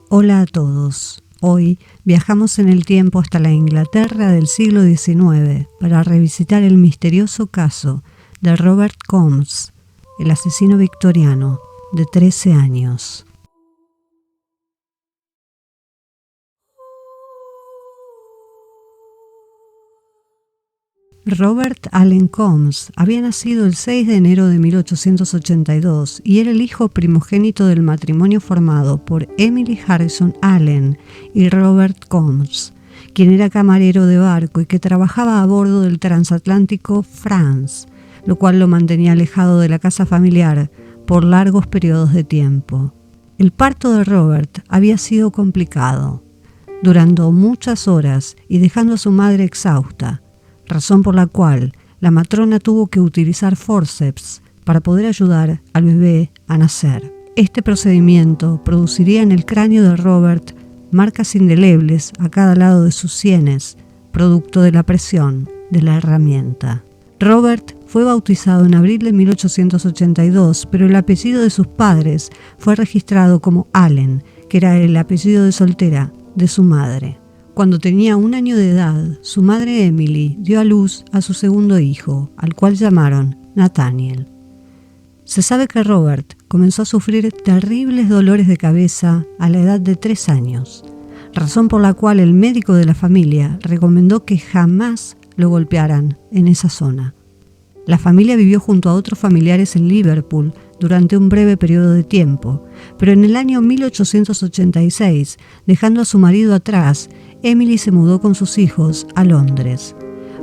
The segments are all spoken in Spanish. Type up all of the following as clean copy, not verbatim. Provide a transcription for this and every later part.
Hola a todos. Hoy viajamos en el tiempo hasta la Inglaterra del siglo XIX para revisitar el misterioso caso de Robert Combs, el asesino victoriano de 13 años. Robert Allen Combs había nacido el 6 de enero de 1882 y era el hijo primogénito del matrimonio formado por Emily Harrison Allen y Robert Combs, quien era camarero de barco y que trabajaba a bordo del transatlántico France, lo cual lo mantenía alejado de la casa familiar por largos periodos de tiempo. El parto de Robert había sido complicado, durando muchas horas y dejando a su madre exhausta, razón por la cual la matrona tuvo que utilizar forceps para poder ayudar al bebé a nacer. Este procedimiento produciría en el cráneo de Robert marcas indelebles a cada lado de sus sienes, producto de la presión de la herramienta. Robert fue bautizado en abril de 1882, pero el apellido de sus padres fue registrado como Allen, que era el apellido de soltera de su madre. Cuando tenía 1 año de edad, su madre Emily dio a luz a su segundo hijo, al cual llamaron Nathaniel. Se sabe que Robert comenzó a sufrir terribles dolores de cabeza a la edad de 3 años, razón por la cual el médico de la familia recomendó que jamás lo golpearan en esa zona. La familia vivió junto a otros familiares en Liverpool durante un breve periodo de tiempo, pero en el año 1886, dejando a su marido atrás, Emily se mudó con sus hijos a Londres.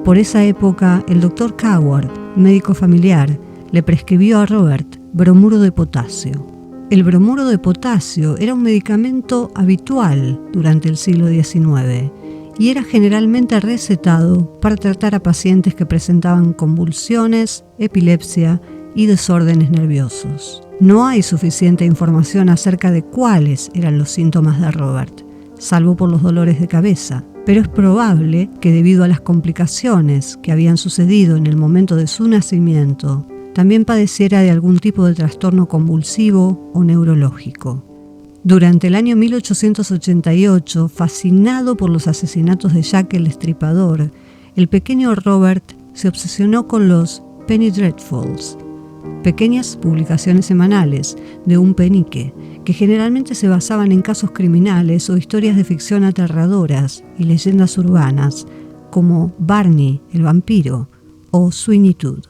Por esa época, el Dr. Coward, médico familiar, le prescribió a Robert bromuro de potasio. El bromuro de potasio era un medicamento habitual durante el siglo XIX y era generalmente recetado para tratar a pacientes que presentaban convulsiones, epilepsia y desórdenes nerviosos. No hay suficiente información acerca de cuáles eran los síntomas de Robert, salvo por los dolores de cabeza, pero es probable que debido a las complicaciones que habían sucedido en el momento de su nacimiento, también padeciera de algún tipo de trastorno convulsivo o neurológico. Durante el año 1888, fascinado por los asesinatos de Jack el Destripador, el pequeño Robert se obsesionó con los Penny Dreadfuls, pequeñas publicaciones semanales de un penique, que generalmente se basaban en casos criminales o historias de ficción aterradoras y leyendas urbanas, como Barney el vampiro o Sweeney Todd.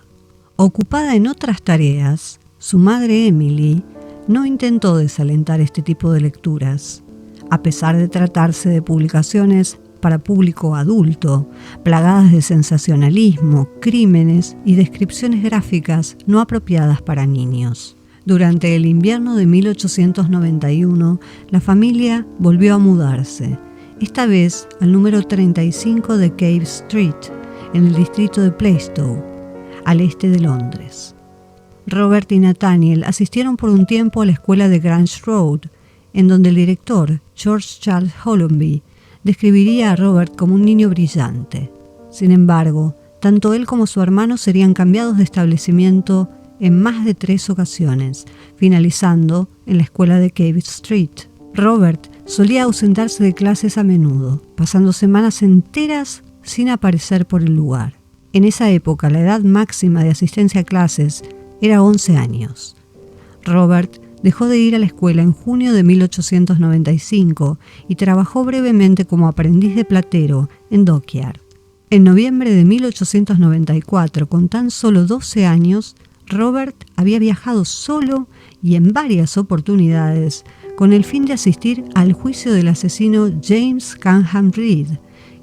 Ocupada en otras tareas, su madre Emily no intentó desalentar este tipo de lecturas, a pesar de tratarse de publicaciones para público adulto, plagadas de sensacionalismo, crímenes y descripciones gráficas no apropiadas para niños. Durante el invierno de 1891, la familia volvió a mudarse, esta vez al número 35 de Cave Street, en el distrito de Plaistow, al este de Londres. Robert y Nathaniel asistieron por un tiempo a la escuela de Grange Road, en donde el director, George Charles Holomby, describiría a Robert como un niño brillante. Sin embargo, tanto él como su hermano serían cambiados de establecimiento en más de 3 ocasiones, finalizando en la escuela de Cave Street. Robert solía ausentarse de clases a menudo, pasando semanas enteras sin aparecer por el lugar. En esa época, la edad máxima de asistencia a clases era 11 años. Robert dejó de ir a la escuela en junio de 1895 y trabajó brevemente como aprendiz de platero en Dockyard. En noviembre de 1894, con tan solo 12 años, Robert había viajado solo y en varias oportunidades con el fin de asistir al juicio del asesino James Canham Reed,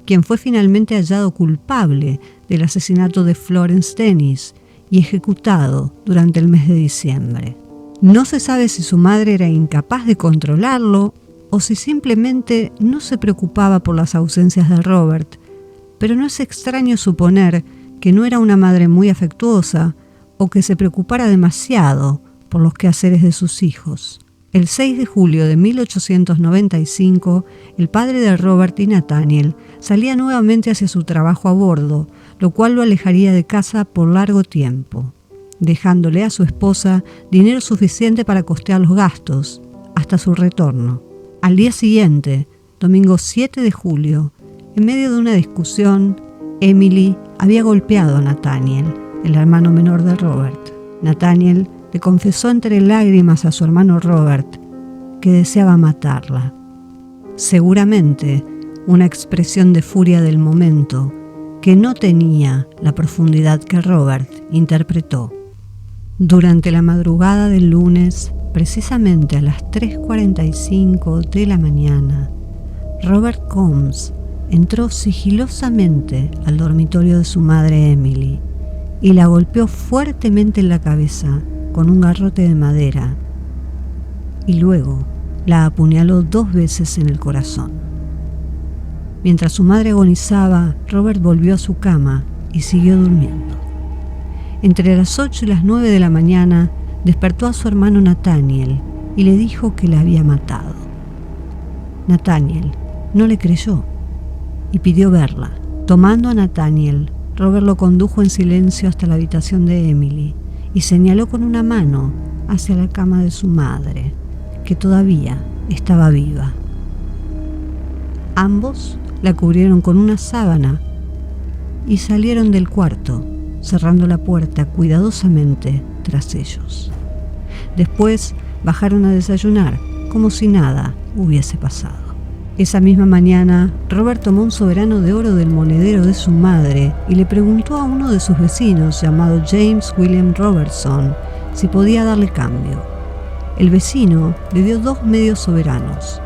quien fue finalmente hallado culpable del asesinato de Florence Dennis y ejecutado durante el mes de diciembre. No se sabe si su madre era incapaz de controlarlo o si simplemente no se preocupaba por las ausencias de Robert, pero no es extraño suponer que no era una madre muy afectuosa o que se preocupara demasiado por los quehaceres de sus hijos. El 6 de julio de 1895, el padre de Robert y Nathaniel salía nuevamente hacia su trabajo a bordo, lo cual lo alejaría de casa por largo tiempo, dejándole a su esposa dinero suficiente para costear los gastos hasta su retorno. Al día siguiente, domingo 7 de julio, en medio de una discusión, Emily había golpeado a Nathaniel, el hermano menor de Robert. Nathaniel le confesó entre lágrimas a su hermano Robert que deseaba matarla. Seguramente una expresión de furia del momento que no tenía la profundidad que Robert interpretó. Durante la madrugada del lunes, precisamente a las 3:45 de la mañana, Robert Combs entró sigilosamente al dormitorio de su madre Emily y la golpeó fuertemente en la cabeza con un garrote de madera y luego la apuñaló 2 veces en el corazón. Mientras su madre agonizaba, Robert volvió a su cama y siguió durmiendo. Entre las 8 y las 9 de la mañana despertó a su hermano Nathaniel y le dijo que la había matado. Nathaniel no le creyó y pidió verla. Tomando a Nathaniel, Robert lo condujo en silencio hasta la habitación de Emily y señaló con una mano hacia la cama de su madre, que todavía estaba viva. Ambos la cubrieron con una sábana y salieron del cuarto, cerrando la puerta cuidadosamente tras ellos. Después bajaron a desayunar, como si nada hubiese pasado. Esa misma mañana, Robert tomó un soberano de oro del monedero de su madre y le preguntó a uno de sus vecinos, llamado James William Robertson, si podía darle cambio. El vecino le dio 2 medios soberanos.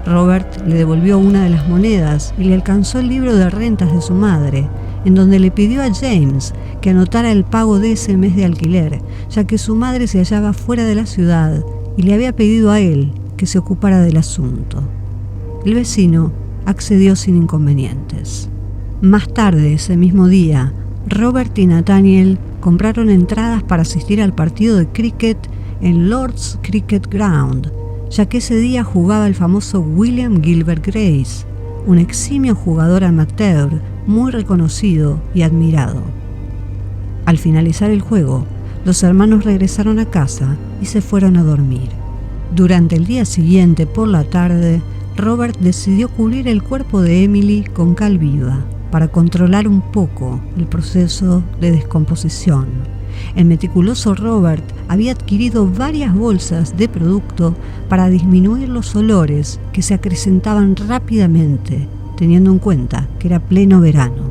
Robert le devolvió una de las monedas y le alcanzó el libro de rentas de su madre, en donde le pidió a James que anotara el pago de ese mes de alquiler, ya que su madre se hallaba fuera de la ciudad y le había pedido a él que se ocupara del asunto. El vecino accedió sin inconvenientes. Más tarde, ese mismo día, Robert y Nathaniel compraron entradas para asistir al partido de cricket en Lord's Cricket Ground, ya que ese día jugaba el famoso William Gilbert Grace, un eximio jugador amateur muy reconocido y admirado. Al finalizar el juego, los hermanos regresaron a casa y se fueron a dormir. Durante el día siguiente, por la tarde, Robert decidió cubrir el cuerpo de Emily con cal viva para controlar un poco el proceso de descomposición. El meticuloso Robert había adquirido varias bolsas de producto para disminuir los olores que se acrecentaban rápidamente, teniendo en cuenta que era pleno verano.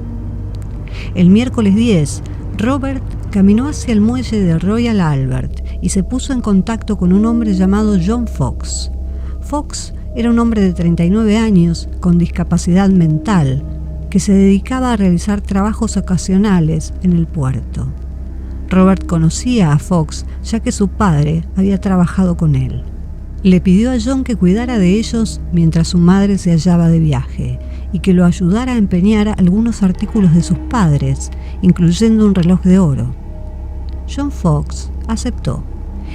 El miércoles 10, Robert caminó hacia el muelle de Royal Albert y se puso en contacto con un hombre llamado John Fox. Fox era un hombre de 39 años con discapacidad mental que se dedicaba a realizar trabajos ocasionales en el puerto. Robert conocía a Fox ya que su padre había trabajado con él. Le pidió a John que cuidara de ellos mientras su madre se hallaba de viaje y que lo ayudara a empeñar algunos artículos de sus padres, incluyendo un reloj de oro. John Fox aceptó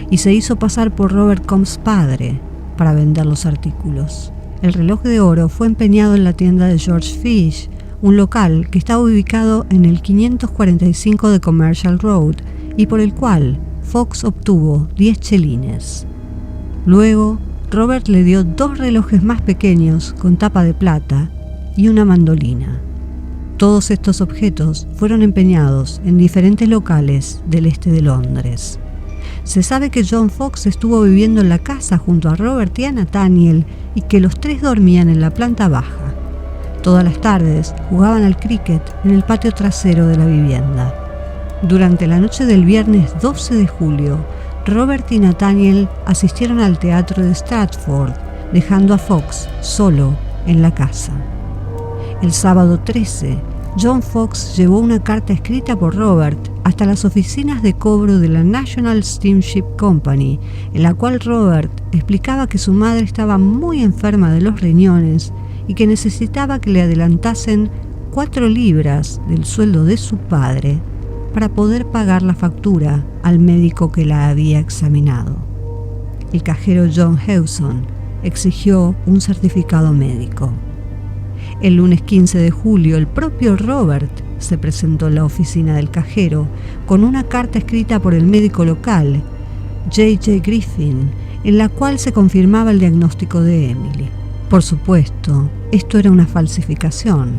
y se hizo pasar por Robert Combs' padre para vender los artículos. El reloj de oro fue empeñado en la tienda de George Fish, un local que estaba ubicado en el 545 de Commercial Road y por el cual Fox obtuvo 10 chelines. Luego, Robert le dio 2 relojes más pequeños con tapa de plata y una mandolina. Todos estos objetos fueron empeñados en diferentes locales del este de Londres. Se sabe que John Fox estuvo viviendo en la casa junto a Robert y a Nathaniel y que los 3 dormían en la planta baja. Todas las tardes jugaban al cricket en el patio trasero de la vivienda. Durante la noche del viernes 12 de julio, Robert y Nathaniel asistieron al teatro de Stratford, dejando a Fox solo en la casa. El sábado 13, John Fox llevó una carta escrita por Robert hasta las oficinas de cobro de la National Steamship Company, en la cual Robert explicaba que su madre estaba muy enferma de los riñones y que necesitaba que le adelantasen 4 libras del sueldo de su padre para poder pagar la factura al médico que la había examinado. El cajero John Hewson exigió un certificado médico. El lunes 15 de julio, el propio Robert se presentó en la oficina del cajero con una carta escrita por el médico local, J.J. Griffin, en la cual se confirmaba el diagnóstico de Emily. Por supuesto, esto era una falsificación,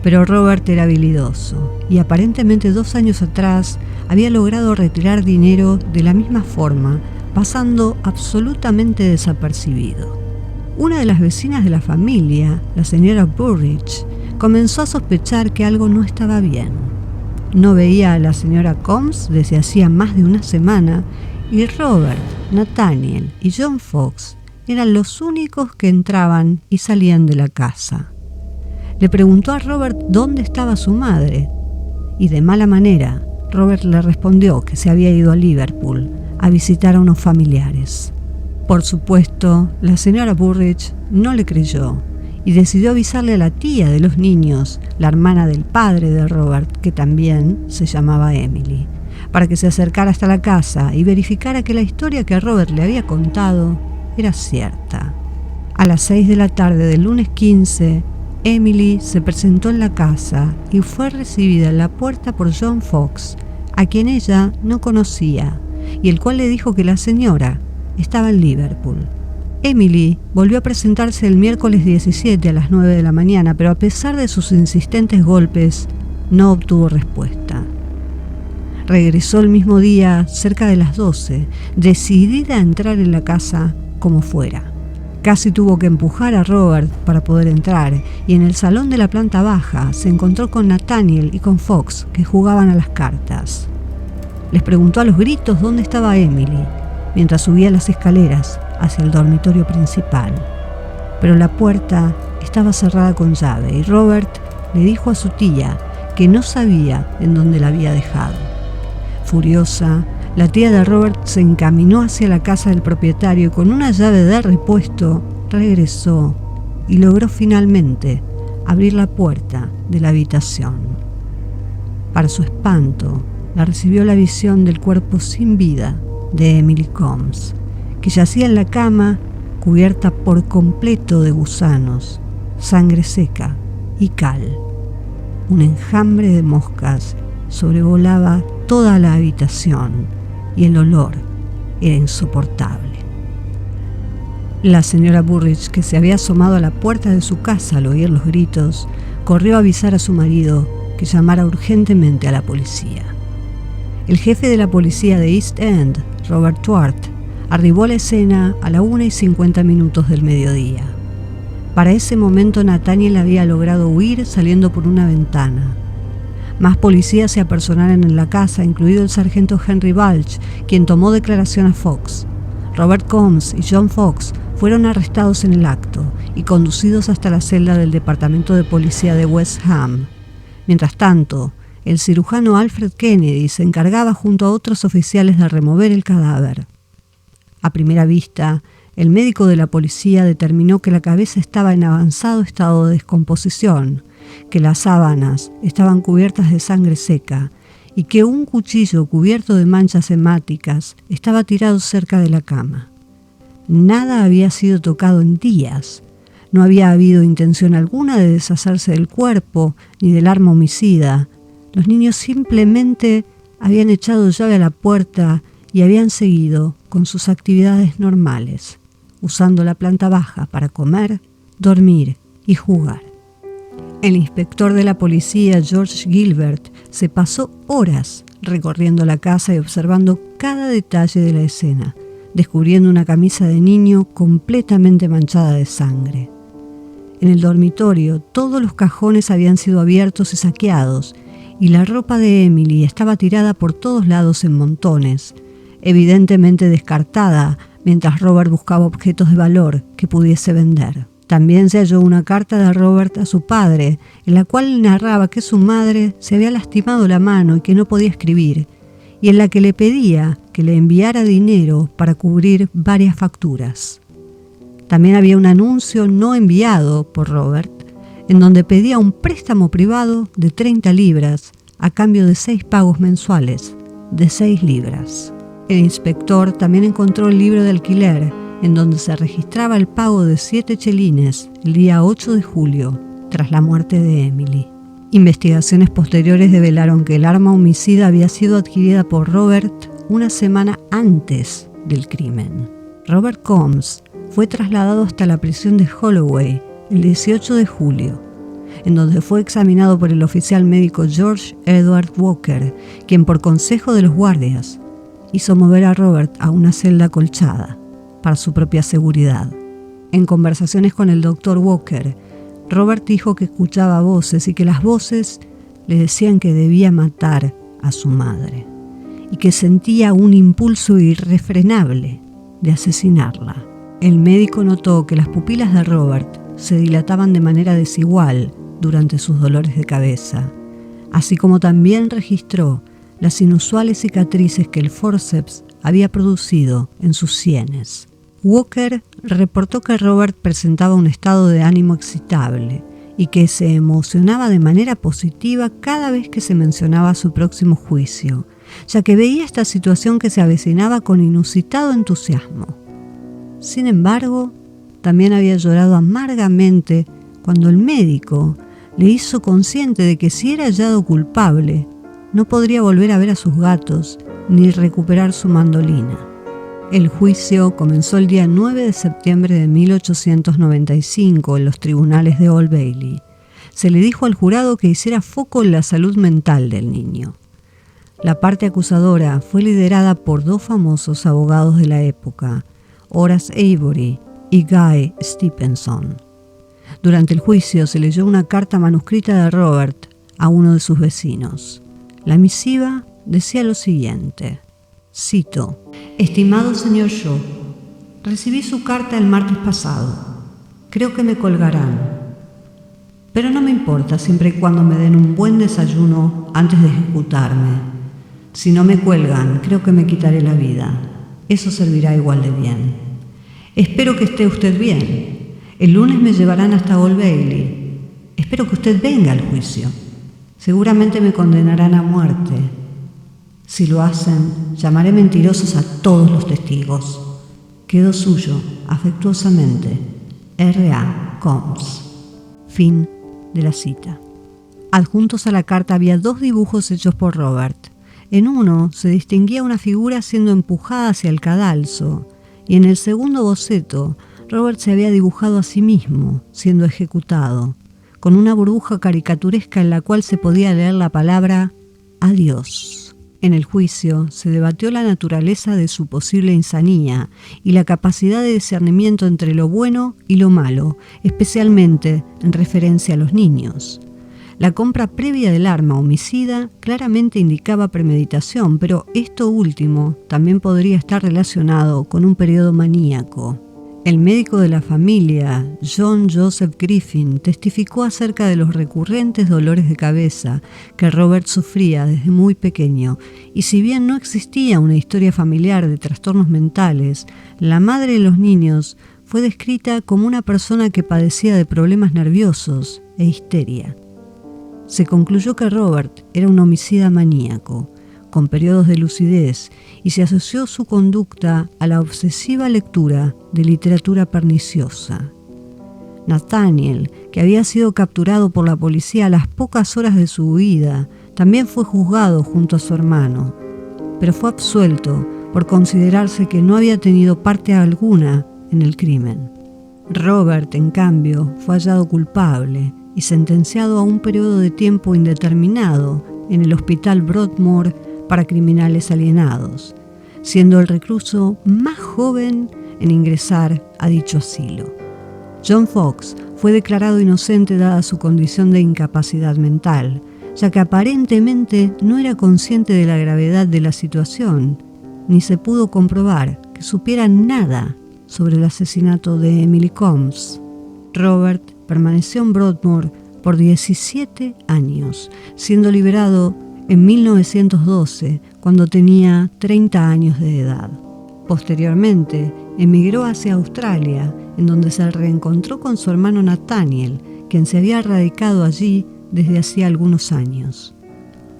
pero Robert era habilidoso y aparentemente 2 años atrás había logrado retirar dinero de la misma forma, pasando absolutamente desapercibido. Una de las vecinas de la familia, la señora Burridge, comenzó a sospechar que algo no estaba bien. No veía a la señora Combs desde hacía más de una semana y Robert, Nathaniel y John Fox eran los únicos que entraban y salían de la casa. Le preguntó a Robert dónde estaba su madre y de mala manera Robert le respondió que se había ido a Liverpool a visitar a unos familiares. Por supuesto, la señora Burridge no le creyó y decidió avisarle a la tía de los niños, la hermana del padre de Robert, que también se llamaba Emily, para que se acercara hasta la casa y verificara que la historia que Robert le había contado era cierta. A las 6 de la tarde del lunes 15, Emily se presentó en la casa y fue recibida en la puerta por John Fox, a quien ella no conocía, y el cual le dijo que la señora estaba en Liverpool. Emily volvió a presentarse el miércoles 17 a las 9 de la mañana, pero a pesar de sus insistentes golpes, no obtuvo respuesta. Regresó el mismo día, cerca de las 12, decidida a entrar en la casa como fuera. Casi tuvo que empujar a Robert para poder entrar, y en el salón de la planta baja se encontró con Nathaniel y con Fox, que jugaban a las cartas. Les preguntó a los gritos dónde estaba Emily, mientras subía las escaleras hacia el dormitorio principal. Pero la puerta estaba cerrada con llave y Robert le dijo a su tía que no sabía en dónde la había dejado. Furiosa, la tía de Robert se encaminó hacia la casa del propietario y con una llave de repuesto regresó y logró finalmente abrir la puerta de la habitación. Para su espanto, la recibió la visión del cuerpo sin vida de Emily Combs, que yacía en la cama cubierta por completo de gusanos, sangre seca y cal. Un enjambre de moscas sobrevolaba toda la habitación y el olor era insoportable. La señora Burridge, que se había asomado a la puerta de su casa al oír los gritos, corrió a avisar a su marido que llamara urgentemente a la policía. El jefe de la policía de East End, Robert Twart, arribó a la escena a la 1:50 del mediodía. Para ese momento Nathaniel había logrado huir saliendo por una ventana. Más policías se apersonaron en la casa, incluido el sargento Henry Balch, quien tomó declaración a Fox. Robert Combs y John Fox fueron arrestados en el acto y conducidos hasta la celda del departamento de policía de West Ham. Mientras tanto, el cirujano Alfred Kennedy se encargaba junto a otros oficiales de remover el cadáver. A primera vista, el médico de la policía determinó que la cabeza estaba en avanzado estado de descomposición, que las sábanas estaban cubiertas de sangre seca y que un cuchillo cubierto de manchas hemáticas estaba tirado cerca de la cama. Nada había sido tocado en días. No había habido intención alguna de deshacerse del cuerpo ni del arma homicida. Los niños simplemente habían echado llave a la puerta y habían seguido con sus actividades normales, usando la planta baja para comer, dormir y jugar. El inspector de la policía, George Gilbert, se pasó horas recorriendo la casa y observando cada detalle de la escena, descubriendo una camisa de niño completamente manchada de sangre. En el dormitorio, todos los cajones habían sido abiertos y saqueados, y la ropa de Emily estaba tirada por todos lados en montones, evidentemente descartada, mientras Robert buscaba objetos de valor que pudiese vender. También se halló una carta de Robert a su padre, en la cual narraba que su madre se había lastimado la mano y que no podía escribir, y en la que le pedía que le enviara dinero para cubrir varias facturas. También había un anuncio no enviado por Robert, en donde pedía un préstamo privado de 30 libras a cambio de 6 pagos mensuales de 6 libras. El inspector también encontró el libro de alquiler, en donde se registraba el pago de 7 chelines el día 8 de julio, tras la muerte de Emily. Investigaciones posteriores develaron que el arma homicida había sido adquirida por Robert una semana antes del crimen. Robert Combs fue trasladado hasta la prisión de Holloway el 18 de julio, en donde fue examinado por el oficial médico George Edward Walker, quien por consejo de los guardias hizo mover a Robert a una celda acolchada para su propia seguridad. En conversaciones con el Dr. Walker, Robert dijo que escuchaba voces y que las voces le decían que debía matar a su madre y que sentía un impulso irrefrenable de asesinarla. El médico notó que las pupilas de Robert se dilataban de manera desigual durante sus dolores de cabeza, así como también registró las inusuales cicatrices que el forceps había producido en sus sienes. Walker reportó que Robert presentaba un estado de ánimo excitable y que se emocionaba de manera positiva cada vez que se mencionaba su próximo juicio, ya que veía esta situación que se avecinaba con inusitado entusiasmo. Sin embargo, también había llorado amargamente cuando el médico le hizo consciente de que si era hallado culpable, no podría volver a ver a sus gatos ni recuperar su mandolina. El juicio comenzó el día 9 de septiembre de 1895 en los tribunales de Old Bailey. Se le dijo al jurado que hiciera foco en la salud mental del niño. La parte acusadora fue liderada por dos famosos abogados de la época, Horace Avery y Guy Stephenson. Durante el juicio se leyó una carta manuscrita de Robert a uno de sus vecinos. La misiva decía lo siguiente, cito: «Estimado señor Shaw, recibí su carta el martes pasado. Creo que me colgarán. Pero no me importa siempre y cuando me den un buen desayuno antes de ejecutarme. Si no me cuelgan, creo que me quitaré la vida. Eso servirá igual de bien. Espero que esté usted bien. El lunes me llevarán hasta Old Bailey. Espero que usted venga al juicio. Seguramente me condenarán a muerte. Si lo hacen, llamaré mentirosos a todos los testigos. Quedo suyo, afectuosamente, R.A. Combs». Fin de la cita. Adjuntos a la carta había dos dibujos hechos por Robert. En uno se distinguía una figura siendo empujada hacia el cadalso, y en el segundo boceto, Robert se había dibujado a sí mismo, siendo ejecutado, con una burbuja caricaturesca en la cual se podía leer la palabra «adiós». En el juicio se debatió la naturaleza de su posible insanía y la capacidad de discernimiento entre lo bueno y lo malo, especialmente en referencia a los niños. La compra previa del arma homicida claramente indicaba premeditación, pero esto último también podría estar relacionado con un periodo maníaco. El médico de la familia, John Joseph Griffin, testificó acerca de los recurrentes dolores de cabeza que Robert sufría desde muy pequeño, y si bien no existía una historia familiar de trastornos mentales, la madre de los niños fue descrita como una persona que padecía de problemas nerviosos e histeria. Se concluyó que Robert era un homicida maníaco, con periodos de lucidez, y se asoció su conducta a la obsesiva lectura de literatura perniciosa. Nathaniel, que había sido capturado por la policía a las pocas horas de su huida, también fue juzgado junto a su hermano, pero fue absuelto por considerarse que no había tenido parte alguna en el crimen. Robert, en cambio, fue hallado culpable y sentenciado a un periodo de tiempo indeterminado en el Hospital Broadmoor para criminales alienados, siendo el recluso más joven en ingresar a dicho asilo. John Fox fue declarado inocente dada su condición de incapacidad mental, ya que aparentemente no era consciente de la gravedad de la situación, ni se pudo comprobar que supiera nada sobre el asesinato de Emily Combs. Robert permaneció en Broadmoor por 17 años, siendo liberado en 1912, cuando tenía 30 años de edad. Posteriormente, emigró hacia Australia, en donde se reencontró con su hermano Nathaniel, quien se había radicado allí desde hacía algunos años.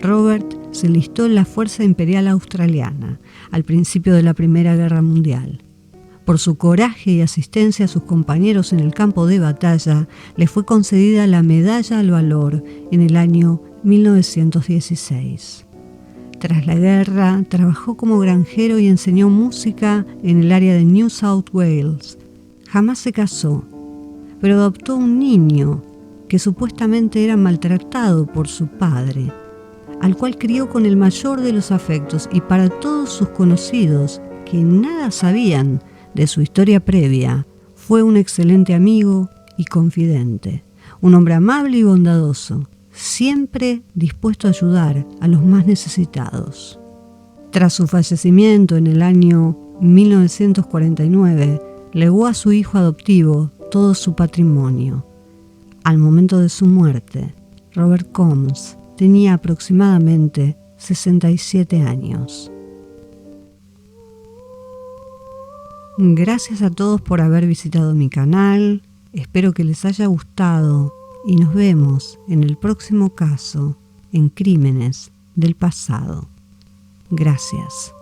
Robert se enlistó en la Fuerza Imperial Australiana, al principio de la Primera Guerra Mundial. Por su coraje y asistencia a sus compañeros en el campo de batalla, le fue concedida la Medalla al Valor en el año 1916. Tras la guerra, trabajó como granjero y enseñó música en el área de New South Wales, Jamás se casó, pero adoptó un niño que supuestamente era maltratado por su padre, al cual crió con el mayor de los afectos, y para todos sus conocidos, que nada sabían de su historia previa, fue un excelente amigo y confidente, un hombre amable y bondadoso, siempre dispuesto a ayudar a los más necesitados. Tras su fallecimiento en el año 1949, legó a su hijo adoptivo todo su patrimonio. Al momento de su muerte, Robert Combs tenía aproximadamente 67 años. Gracias a todos por haber visitado mi canal, espero que les haya gustado y nos vemos en el próximo caso en Crímenes del Pasado. Gracias.